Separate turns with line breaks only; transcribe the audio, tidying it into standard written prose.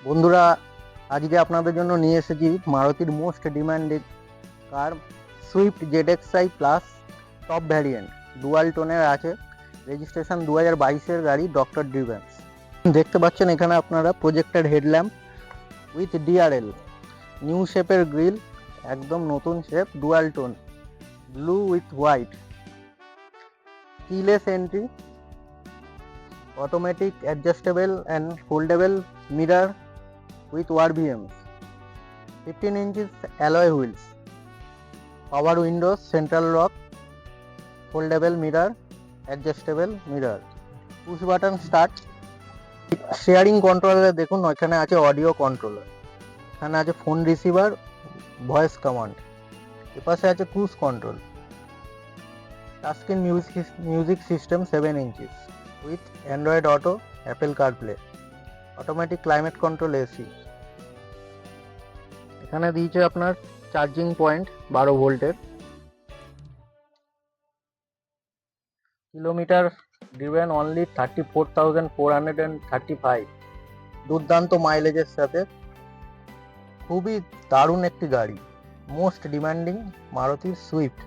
বন্ধুরা, আজকে আপনাদের জন্য নিয়ে এসেছি মারুতির most demanded car Swift ZXi plus top variant. Dual টোনের আছে, রেজিস্ট্রেশন 2022-এর গাড়ি, ডক্টর ড্রিভেন্স। দেখতে পাচ্ছেন এখানে আপনারা projected headlamp with DRL, new শেপের গ্রিল, একদম নতুন shape, dual tone, blue with white, keyless entry, automatic adjustable and foldable mirror with RVMs, 15 inches alloy wheels, power windows, central lock, foldable mirror, adjustable mirror, push button start, sharing কন্ট্রোলারে দেখুন এখানে আছে audio controller, এখানে আছে phone receiver, voice command, এপাশে আছে cruise control, touchscreen music system 7 inches with Android Auto, Apple CarPlay, automatic climate control AC। এখানে দিয়েছে আপনার চার্জিং পয়েন্ট 12 ভোল্টের। কিলোমিটার ড্রিভেন অনলি 34,435, দুর্দান্ত মাইলেজের সাথে খুবই দারুণ একটি গাড়ি, মোস্ট ডিমান্ডিং মারুতি সুইফট।